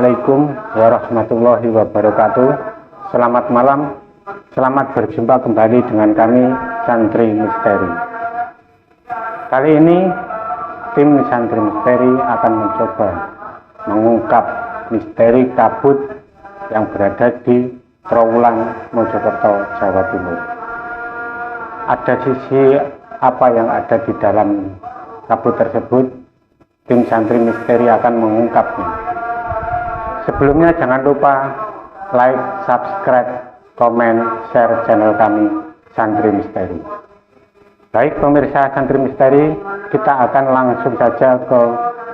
Assalamualaikum warahmatullahi wabarakatuh. Selamat malam, selamat berjumpa kembali dengan kami Santri Misteri. Kali ini tim Santri Misteri akan mencoba mengungkap misteri kabut yang berada di Trowulan, Mojokerto, Jawa Timur. Ada sisi apa yang ada di dalam kabut tersebut? Tim Santri Misteri akan mengungkapnya. Sebelumnya jangan lupa like, subscribe, komen, share channel kami Santri Misteri. Baik pemirsa Santri Misteri, kita akan langsung saja ke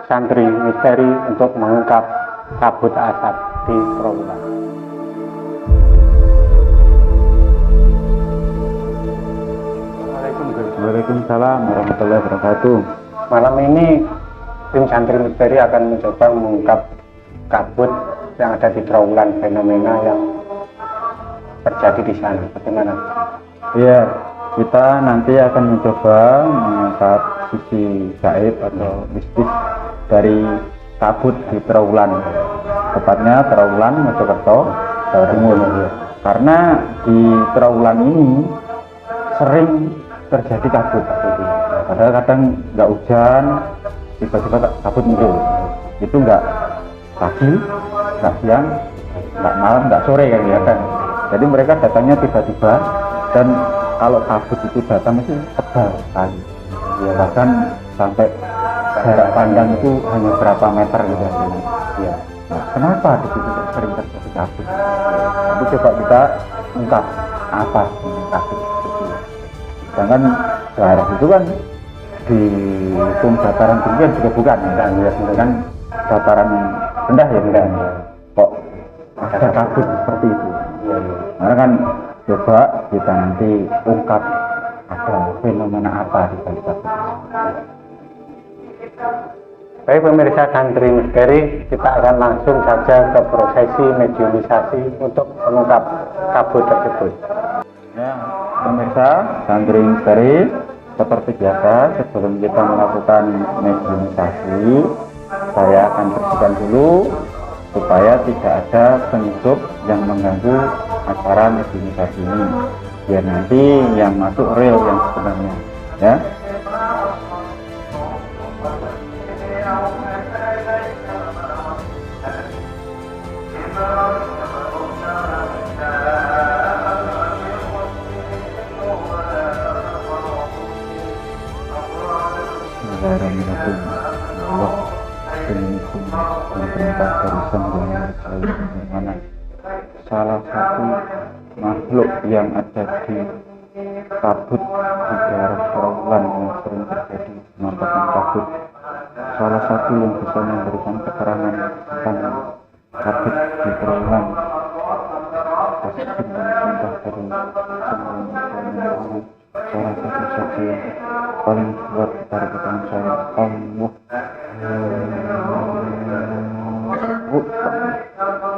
Santri Misteri untuk mengungkap kabut asap di Trowulan. Waalaikumsalam warahmatullahi wabarakatuh. Malam ini tim Santri Misteri akan mencoba mengungkap kabut yang ada di Trowulan, fenomena yang terjadi di sana. Bagaimana? Iya, kita nanti akan mencoba mengungkap sisi gaib atau mistis dari kabut di Trowulan, tepatnya Trowulan, Mojokerto, Jawa Timur. Karena di Trowulan ini sering terjadi kabut. Padahal kadang nggak hujan, tiba-tiba kabut muncul. Itu nggak pagi, nggak siang, nggak malam, nggak sore kan ya kan. Jadi mereka datangnya tiba-tiba, dan kalau kabut itu datang itu tebal sekali. Ya, bahkan sampai jarak pandang itu hanya berapa meter gitu ya. Nah, kenapa di situ sering terjadi kabut? Nanti coba kita ungkap apa ini kabut itu. Sedangkan daerah itu kan di dataran tinggi kan juga bukan, kan dataran rendah ya, kok ada kabut seperti itu. Karena kan coba kita nanti ungkap ada fenomena apa di balik kabut. Baik pemirsa Santri Misteri, kita akan langsung saja ke prosesi mediumisasi untuk mengungkap kabut tersebut. Ya, pemirsa Santri Misteri, seperti biasa sebelum kita melakukan mediumisasi, saya akan bersihkan dulu supaya tidak ada penyusup yang mengganggu acara mediumisasi ini, biar nanti yang masuk real yang sebenarnya ya. Allah perintah dari Sang Yang Maha Esa, salah satu makhluk yang ada di kabut di daerah Trowulan yang sering terjadi penampakan kabut, salah satu yang bisa memberikan keterangan tentang kabut di Trowulan kasih dan perintah dari Sang Yang Maha Esa, salah satu saja yang paling kuat dari keterangan saya, Allah.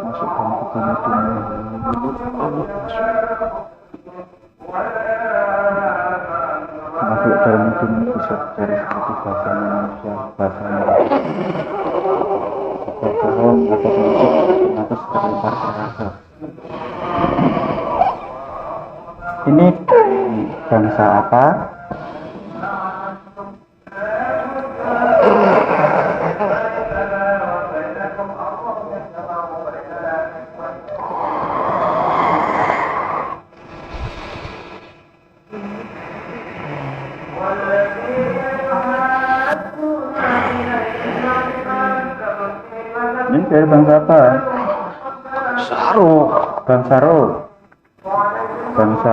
Masuk dalam ketemu dunia, Allah masuk dalam dunia bisa dari seperti bahasa manusia, bahasa manusia bohong atau penutup atas terlempar rasa. Ini bangsa apa? Ini dari bangsa apa? Bangsa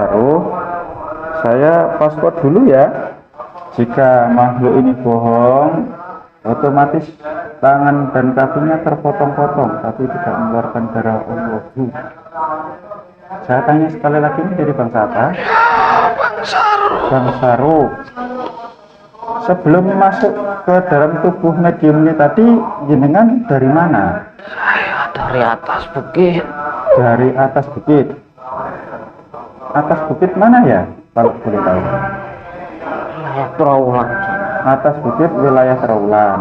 Roh. Saya paspor dulu ya. Jika makhluk ini bohong, otomatis tangan dan kakinya terpotong-potong, tapi tidak mengeluarkan darah Allah. Saya tanya sekali lagi, ini dari bangsa apa? Bangsa Roh. Sebelum masuk ke dalam tubuh medium ini tadi, jenengan dari mana? Saya dari atas bukit. Dari atas bukit. Atas bukit mana ya, kalau boleh tahu? Wilayah Trowulan. Atas bukit wilayah Trowulan.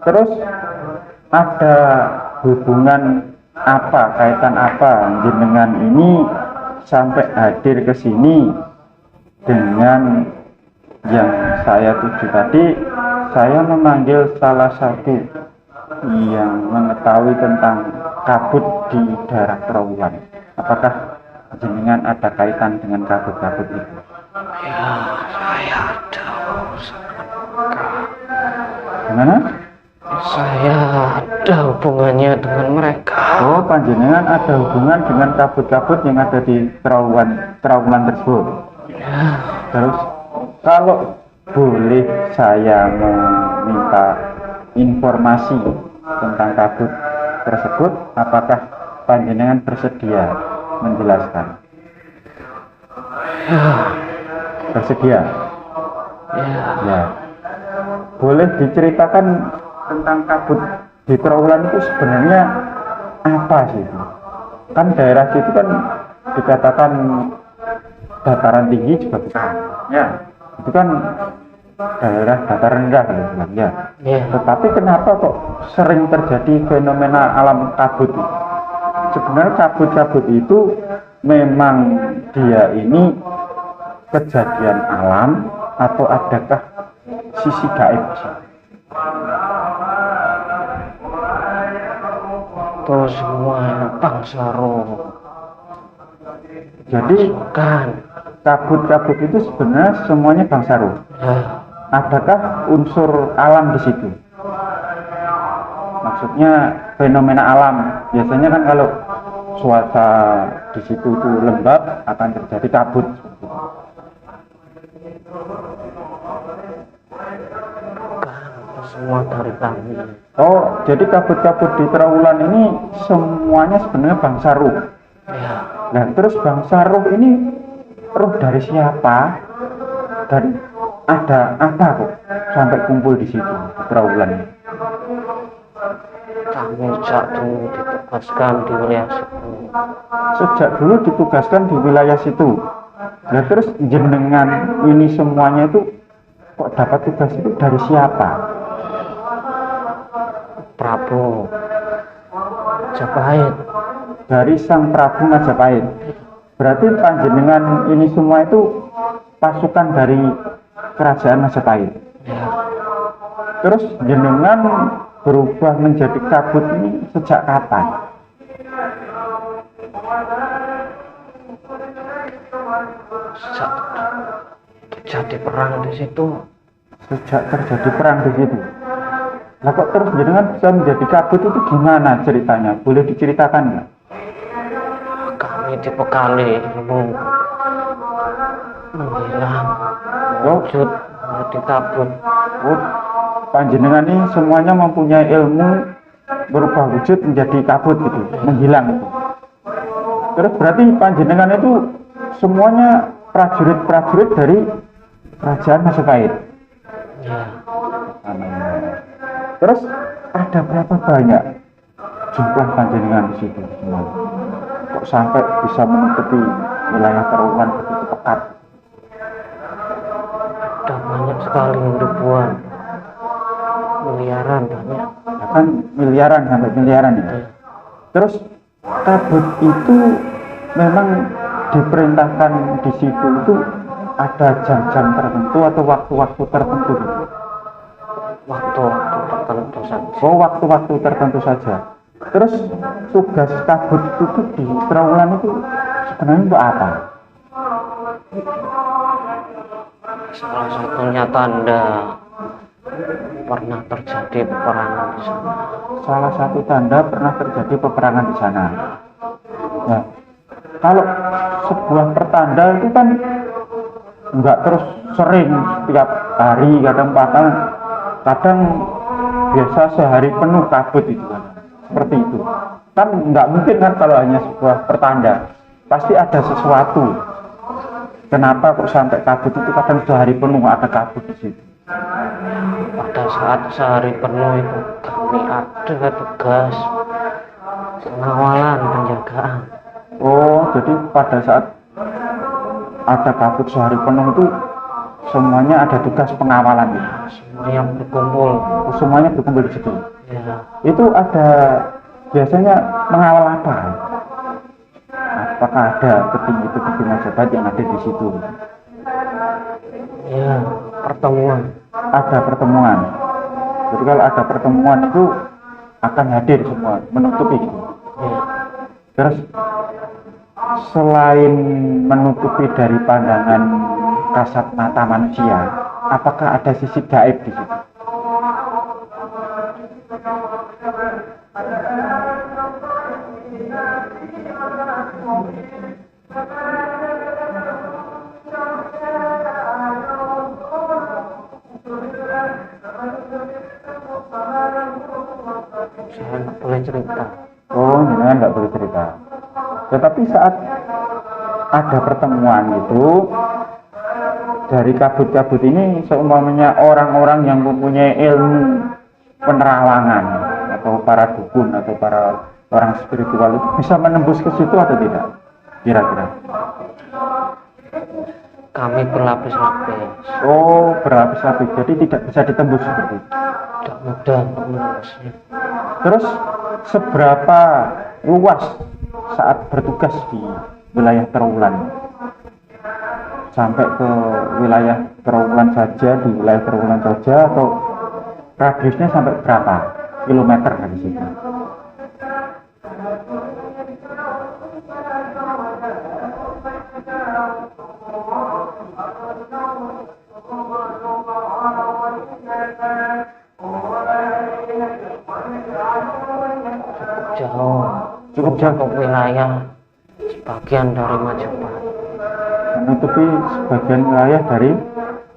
Terus ada hubungan apa, kaitan apa jenengan ini sampai hadir ke sini dengan yang saya tuju tadi. Saya memanggil salah satu yang mengetahui tentang kabut di daerah Trawulan. Apakah jenengan ada kaitan dengan kabut-kabut itu? Ya, saya ada urusan. Gimana? Saya ada hubungannya dengan mereka. Oh, panjenengan ada hubungan dengan kabut-kabut yang ada di Trawulan tersebut. Ya, Terus, kalau boleh saya meminta informasi tentang kabut tersebut, apakah panjenengan bersedia menjelaskan? ya, Bersedia? ya. Ya. Boleh diceritakan tentang kabut di Trawulan itu sebenarnya apa sih itu? Kan daerah situ kan dikatakan dataran tinggi juga bukan. Ya, itu kan daerah dataran rendah gitu kan. Ya. Ya, Tetapi kenapa kok sering terjadi fenomena alam kabut itu? Sebenarnya kabut-kabut itu memang dia ini kejadian alam atau adakah sisi gaib? itu semua bangsa roh. Jadi Kan, kabut-kabut itu sebenarnya semuanya bangsa roh. ya, Adakah unsur alam di situ? Maksudnya fenomena alam. Biasanya kan kalau cuaca di situ itu lembab akan terjadi kabut. kan, itu semua dari kami. Oh, jadi kabut-kabut di Trawulan ini semuanya sebenarnya bangsa roh. Ya, Nah, terus bangsa roh ini roh dari siapa? Dan ada apa kok sampai kumpul di situ di Trawulan? kami sejak dulu ditugaskan di wilayah situ. Sejak dulu ditugaskan di wilayah situ. Nah, terus jenengan ini semuanya itu kok dapat tugas itu dari siapa? Prabu Majapahit. Dari Sang Prabu Majapahit. Berarti panjenengan ini semua itu pasukan dari kerajaan Majapahit. Ya, Terus jenengan berubah menjadi kabut ini sejak kapan? sejak terjadi perang di situ. Sejak terjadi perang di situ. Lah kok terus jenengan bisa menjadi kabut itu gimana ceritanya? Boleh diceritakan nggak? Kami dibekali ilmu menghilang, wujud menjadi kabut. Oh, panjenengan ini semuanya mempunyai ilmu berubah wujud menjadi kabut gitu, menghilang gitu. Terus berarti panjenengan itu semuanya prajurit-prajurit dari kerajaan Majapahit. Ya, Terus ada berapa banyak jumlah panjenengan di situ semua? Kok sampai bisa menutupi wilayah Trawulan begitu pekat? ada banyak sekali, ribuan, miliaran banyak. Bahkan miliaran sampai miliaran ya. Ya, Terus kabut itu memang diperintahkan di situ itu ada jam-jam tertentu atau waktu-waktu tertentu gitu? waktu-waktu tertentu saja. Oh, waktu-waktu tertentu saja. Terus tugas kabut itu di Trawulan itu sebenarnya untuk apa? Salah satunya tanda pernah terjadi peperangan di sana. Salah satu tanda pernah terjadi peperangan di sana. Nah, kalau sebuah pertanda itu kan nggak terus sering setiap hari, kadang biasa sehari penuh kabut itu kan, seperti itu kan. Nggak mungkin kan kalau hanya sebuah pertanda, pasti ada sesuatu. Kenapa kok sampai kabut itu kadang sehari penuh ada kabut di situ? Pada saat sehari penuh itu kami ada tugas pengawalan, penjagaan. Oh, jadi pada saat ada kabut sehari penuh itu semuanya ada tugas pengawalan gitu. Semua yang berkumpul. Semuanya berkumpul di situ. Ya, Itu ada biasanya mengawal apa? Apakah ada petinggi-petinggi Majapahit yang ada di situ? Ya, pertemuan. Ada pertemuan. Jadi kalau ada pertemuan itu akan hadir semua, menutupi. Ya. Terus selain menutupi dari pandangan kasat mata manusia, apakah ada sisi gaib di situ? Saya nggak boleh cerita. Oh, jangan nggak boleh cerita. Tetapi saat ada pertemuan itu dari kabut-kabut ini, seumpamanya orang-orang yang mempunyai ilmu penerawangan atau para dukun atau para orang spiritual itu bisa menembus ke situ atau tidak? Kira-kira. Kami berlapis-lapis. Oh, berlapis-lapis. Jadi tidak bisa ditembus seperti itu. Tidak mudah untuk menembusnya. Terus seberapa luas saat bertugas di wilayah Trawulan? Sampai ke wilayah Trawulan saja, di wilayah Trawulan saja, atau radiusnya sampai berapa kilometer dari situ? Jauh. Cukup jauh. Ke wilayah sebagian dari Majapahit. Menutupi sebagian wilayah dari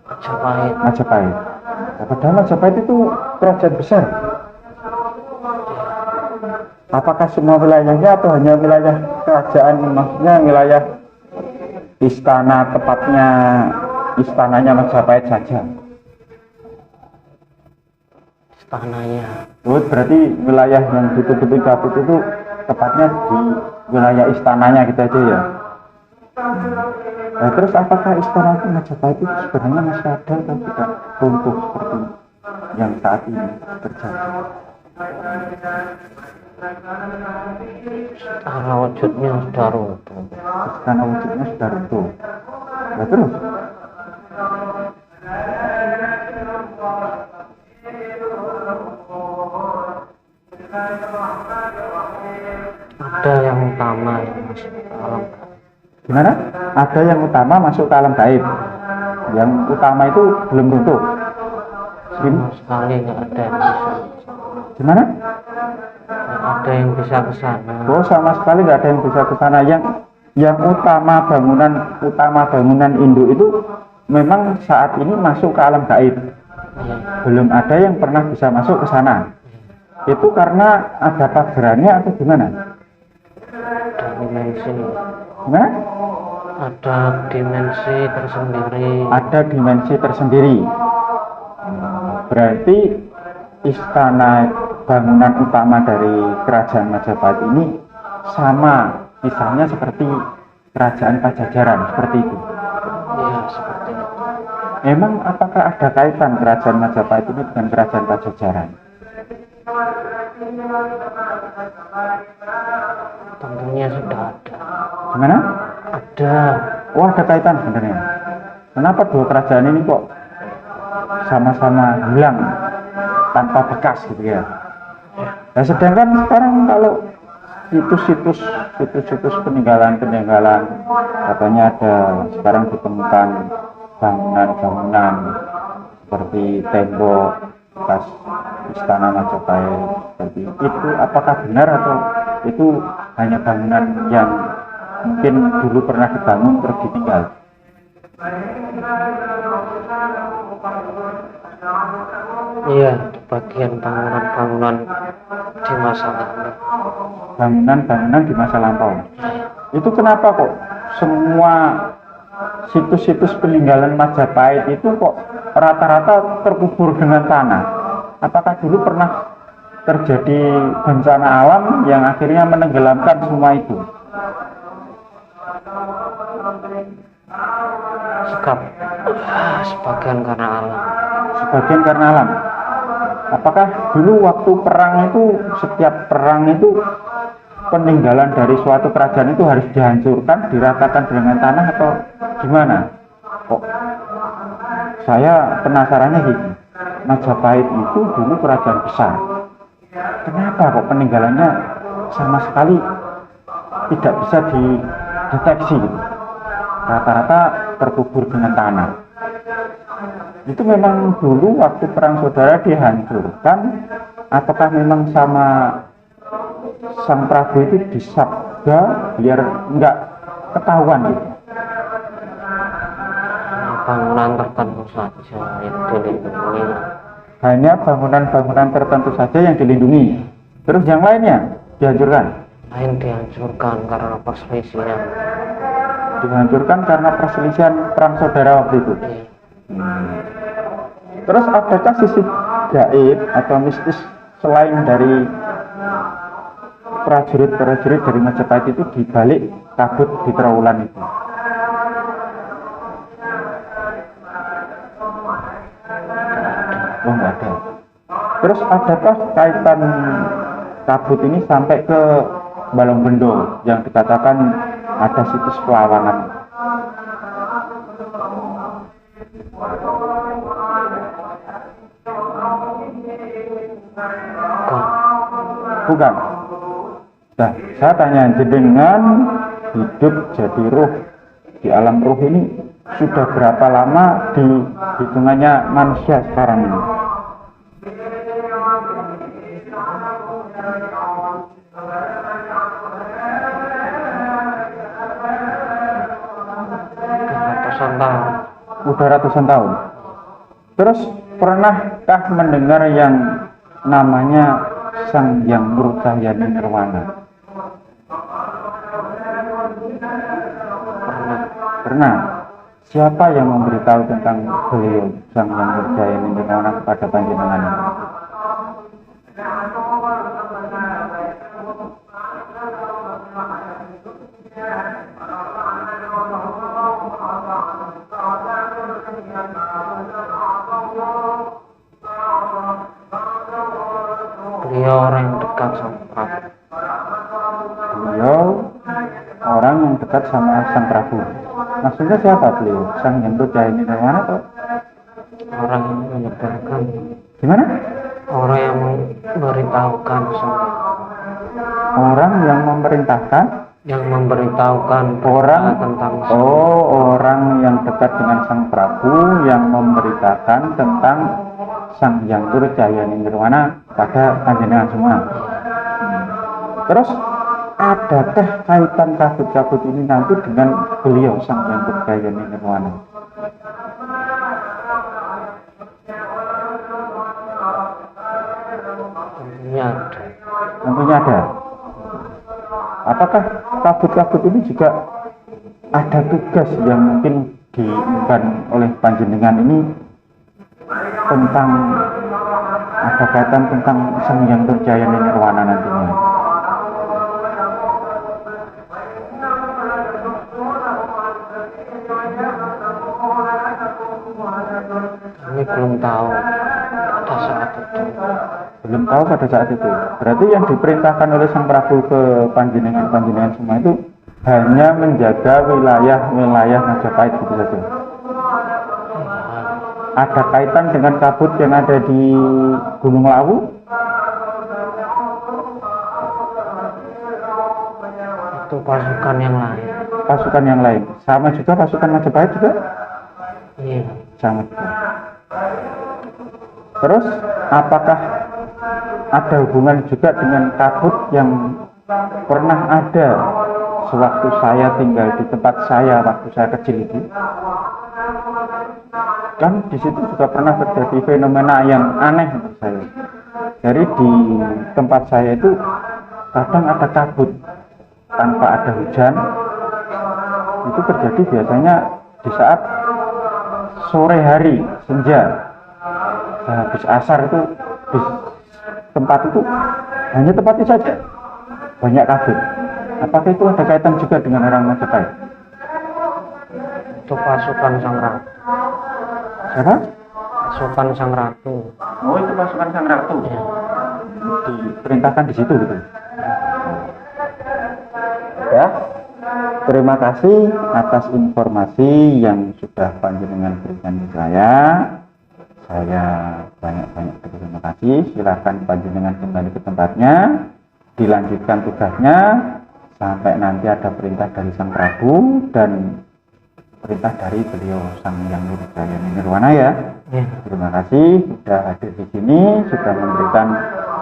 Majapahit. Majapahit. Nah, padahal Majapahit itu kerajaan besar. Apakah semua wilayahnya atau hanya wilayah kerajaan, maksudnya wilayah istana, tepatnya istananya Majapahit saja? Istananya. Oh, berarti wilayah yang ditutupi kabut itu tepatnya di wilayah istananya gitu aja ya? Nah, terus apakah istana Majapahit itu sebenarnya masih ada atau tidak runtuh seperti yang saat ini terjadi? Secara wujudnya sudah runtuh. Istana wujudnya sudah runtuh. Nah, terus Ada yang utama yang masuk ke alam. gimana? Ada yang utama masuk ke alam gaib. Yang utama itu belum runtuh. Sama sekali nggak ada yang bisa. Gimana? Nggak ada yang bisa ke sana. Oh, sama sekali nggak ada yang bisa ke sana. Yang utama bangunan induk itu memang saat ini masuk ke alam gaib. Ya. Belum ada yang pernah bisa masuk ke sana. Itu karena ada pagerannya atau gimana? Ada dimensi. Gimana? Ada dimensi tersendiri. Ada dimensi tersendiri. Berarti istana bangunan utama dari kerajaan Majapahit ini sama misalnya seperti kerajaan Pajajaran, seperti itu. Iya, seperti itu. Memang apakah ada kaitan kerajaan Majapahit ini dengan kerajaan Pajajaran? Tentunya sudah ada. Gimana? Ada. Oh, ada kaitan sebenarnya. Kenapa dua kerajaan ini kok sama-sama hilang tanpa bekas gitu ya? Nah, sedangkan sekarang kalau situs-situs peninggalan katanya ada sekarang ditemukan bangunan-bangunan seperti tembok bekas istana Majapahit seperti itu. Apakah benar atau itu hanya bangunan yang mungkin dulu pernah dibangun terus ditinggal? Iya, di bagian bangunan-bangunan di masa lalu. Bangunan-bangunan di masa lampau. Itu kenapa kok semua situs-situs peninggalan Majapahit itu kok rata-rata terkubur dengan tanah? Apakah dulu pernah terjadi bencana alam yang akhirnya menenggelamkan semua itu? Sebagian karena alam. Sebagian karena alam. Apakah dulu waktu perang itu, setiap perang itu peninggalan dari suatu kerajaan itu harus dihancurkan, diratakan dengan tanah atau gimana? Kok saya penasarannya gini, Majapahit itu dulu kerajaan besar. Kenapa kok peninggalannya sama sekali tidak bisa dideteksi gitu? Rata-rata terkubur dengan tanah. Itu memang dulu waktu perang saudara dihancurkan, ataukah memang sama Sang Prabu itu disabda biar enggak ketahuan gitu? Bangunan tertentu saja yang dilindungi. Hanya bangunan-bangunan tertentu saja yang dilindungi. Terus yang lainnya dihancurkan? Lain dihancurkan karena perselisihan. Dihancurkan karena perselisihan perang saudara waktu itu. Iya. Terus adakah sisi gaib atau mistis selain dari prajurit-prajurit dari Majapahit itu di balik kabut di Trawulan itu? Oh, nggak ada. Terus adakah kaitan kabut ini sampai ke Balongbendo yang dikatakan ada situs pelawanan? Bukan. Nah, saya tanya, jenengan hidup jadi ruh di alam ruh ini sudah berapa lama di hitungannya manusia sekarang ini? Ratusan tahun. Udah ratusan tahun. Terus pernahkah mendengar yang namanya Sang Hyang Murcahyani Nirwana? Pernah. Siapa yang memberitahu tentang beliau Sang Hyang Murcahyani Nirwana kepada panjenengan? Beliau orang yang dekat sama Prabu. Beliau orang yang dekat sama Sang Prabu. Maksudnya siapa beliau? Sang Hyang Murcahyani Nirwana atau Orang yang menyebarkan. gimana? Orang yang memberitahukan semua. Orang yang memerintahkan, Yang memberitahukan orang tentang orang yang dekat dengan Sang Prabu yang memberitakan tentang Sang Hyang Murcahyani Nirwana pada panjenengan semua. Terus adakah kaitan kabut-kabut ini nanti dengan beliau Sang Hyang Murcahyani Nirwana? tentunya ada. Tentunya ada. Apakah kabut-kabut ini juga ada tugas yang mungkin diemban oleh panjenengan ini tentang ada kaitan tentang Sang Hyang Murcahyani Nirwana nantinya? Kami belum tahu pada saat itu. Belum tahu pada saat itu. Berarti yang diperintahkan oleh Sang Prabu ke panjenengan semua itu hanya menjaga wilayah-wilayah Majapahit gitu saja. Ada kaitan dengan kabut yang ada di Gunung Lawu? Itu pasukan yang lain. Pasukan yang lain. Sama juga pasukan Majapahit juga? Iya. Sama juga. Terus apakah ada hubungan juga dengan kabut yang pernah ada sewaktu saya tinggal di tempat saya waktu saya kecil itu? Kan di situ juga pernah terjadi fenomena yang aneh menurut saya. Jadi di tempat saya itu kadang ada kabut tanpa ada hujan. Itu terjadi biasanya di saat sore hari, senja. Habis asar itu di tempat itu hanya tempat itu saja banyak kabut. Apakah itu ada kaitan juga dengan orang Majapahit? Itu pasukan Sang Ratu. Siapa? Pasukan Sang Ratu. Oh, itu pasukan Sang Ratu. Ya. Diperintahkan di situ gitu. Ya. Terima kasih atas informasi yang sudah panjenengan berikan ke saya. Saya banyak-banyak berterima kasih. Silakan panjenengan kembali ke tempatnya, dilanjutkan tugasnya sampai nanti ada perintah dari Sang Prabu dan perintah dari beliau Sang Hyang Nurjaya Nirwana ya. Ya. Terima kasih sudah hadir di sini, sudah memberikan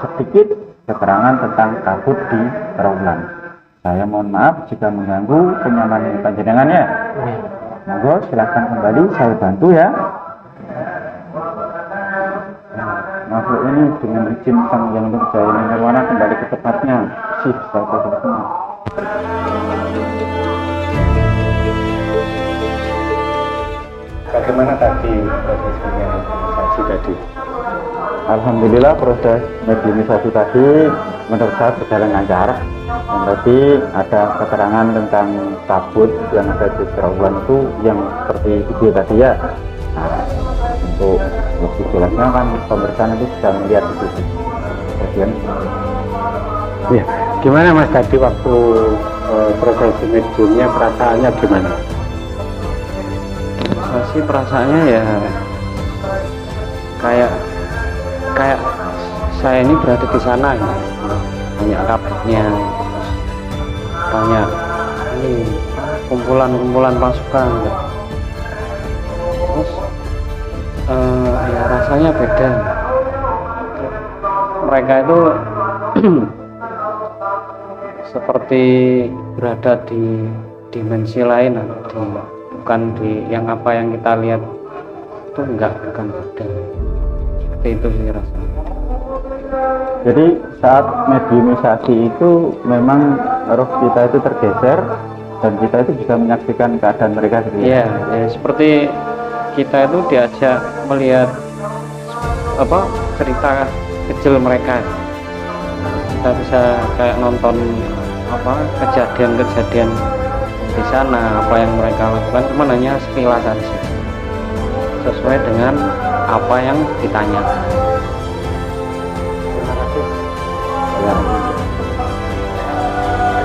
sedikit keterangan tentang kabut di Trawulan. Saya mohon maaf jika mengganggu kenyamanan panjenengan ya. Ya. Monggo silakan kembali, saya bantu ya. Makhluk ini dengan izin Sang Hyang Nurjaya Nirwana kembali ke tempatnya. Sih, saya semua. Bagaimana tadi prosesnya mediumisasi tadi? Alhamdulillah proses mediumisasi tadi menurut saya berjalan lancar. Dan tadi ada keterangan tentang kabut yang ada di Trawulan itu yang seperti video tadi ya. Nah, untuk lebih jelasnya kan pemeriksaan itu sudah melihat di situ. Kemudian Ya, gimana Mas tadi waktu prosesi mediumnya perasaannya gimana? Saya sih perasaannya ya kayak saya ini berada di sana ya. Banyak kabutnya, banyak ini kumpulan pasukan. Terus ya rasanya beda. Mereka itu seperti berada di dimensi lain, bukan di yang apa yang kita lihat itu bukan beda. Seperti itu sih rasanya. jadi saat mediumisasi itu memang roh kita itu tergeser dan kita itu bisa menyaksikan keadaan mereka gitu ya. Iya, ya, seperti kita itu diajak melihat cerita kecil mereka. Kita bisa kayak nonton kejadian-kejadian di sana, apa yang mereka lakukan, cuma hanya sekilas saja sesuai dengan apa yang ditanyakan. Ya.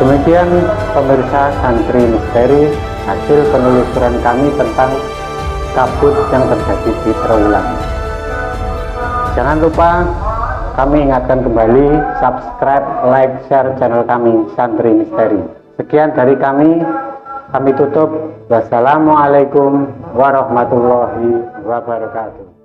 Demikian pemirsa Santri Misteri, hasil penelusuran kami tentang kabut yang terjadi di Trawulan. Jangan lupa kami ingatkan kembali, subscribe, like, share channel kami Santri Misteri. Sekian dari kami tutup. Wassalamualaikum warahmatullahi wabarakatuh.